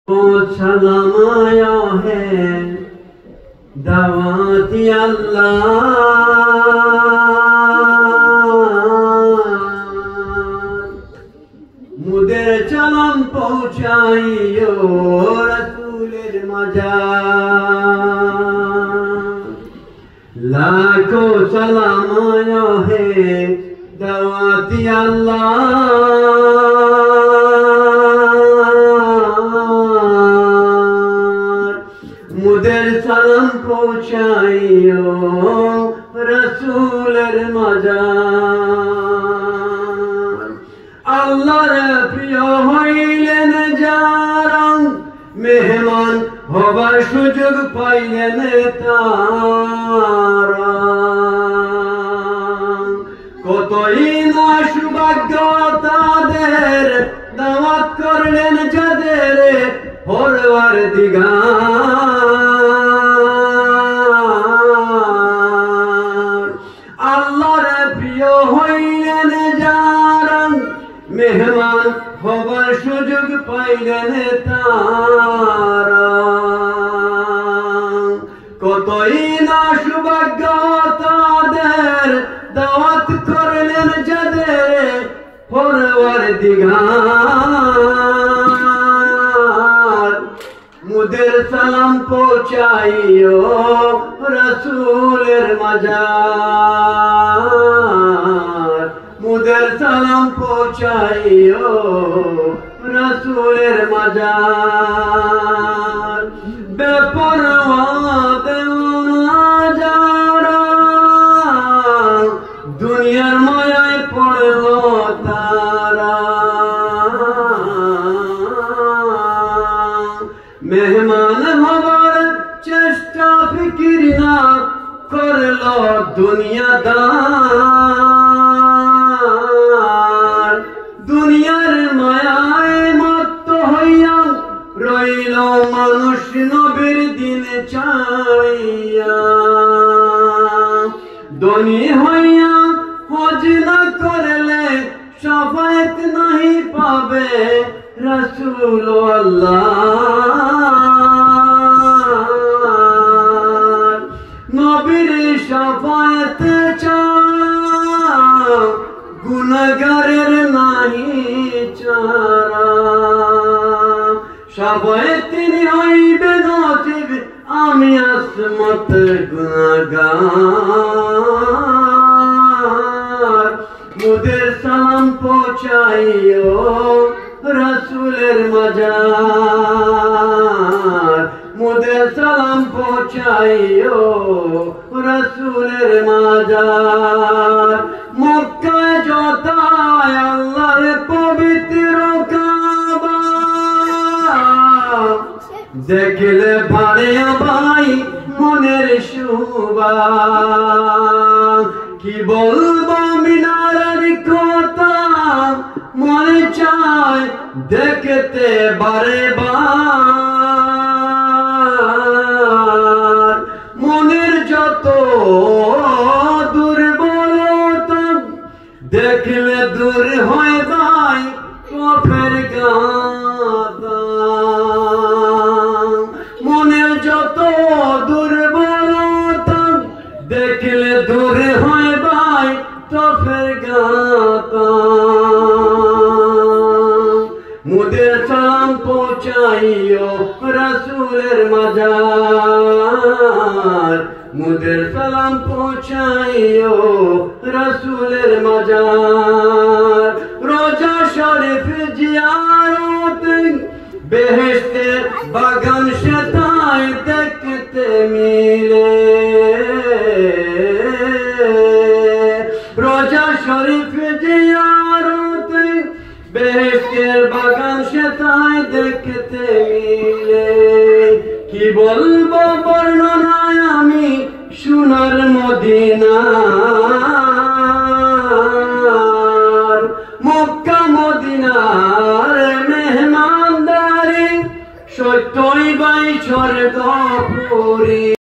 सलाम आया है दावत अल्लाह मुदे चलम पहुँचाइयो रसूलेर मजार लाखों सलाम आया है दावत अल्लाह मुदेर सलाम पहुँचाइयो रसूलेर मजार आल्लाहर प्रिय हইলেন যারা মেহমান হবার সুযোগ পাইলেন তারা কতই না সৌভাগ্য তাদের দাওয়াত করলেন যাদের পরওয়ারদিগার আল্লাহর প্রিয় হইলেন যারা মেহমান হবার সুযোগ পাইলেন তারা কতই না সৌভাগ্য তাদের দাওয়াত করলেন যাদের পরওয়ারদিগার মুদের সালাম পৌঁছাইও রসুলের মজার মুদের সালাম পৌঁছাইও রসুলের মজার বেপরওয়া দেওয়ানা যারা দুনিয়ার মায়ায় পড়ল তারা মেহমান হবার চেষ্টা ফিকির না করল দুনিয়াদার দুনিয়ার মায়ায় মত্ত হইয়া রইল মানুষ নবীর দিন চাইয়া ধনী হইয়া হজ না করলে শাফায়াত नहीं পাবে রসুল আল্লাহ নবীর শাফায়াত চাও গুনাহগারের नहीं চারা শাফায়াত হইবে নসিব আমি আসমত গুনাহগার মুদের সালাম পৌঁছাইও রসুলের মজার মুদের সালাম পৌঁছাইও রসুলের মজার মক্কায় যতায় আল্লাহর পবিত্র কাবা দেখলে ভাড়ে ভাই মনের শোভা কি বলবো মিনারের কথা মনে চায় দেখতে বারে বার মনের যত দুর্বলতা দেখলে দূর হয়ে যায় কফের গাদা মনের যত দুর্বলতা দেখলে দূর হয়ে যায় কফের গাদা মুদের সালাম পৌঁছাইও রসুলের মজার মুদের সালাম পৌঁছাইও রসুলের মজার রোজা শরীফ জিয়ারত বেহেশতের বাগান সেটাই দেখতে মিলে রোজা শরীফ জিয়ারত বেহেশতের বাগান সেটাই দেখতে মিলে কি বলবো বর্ণনায় আমি সোনার মদিনার মক্কা মদিনার মেহমানদারি সত্যই বাই স্বর্গপুরী।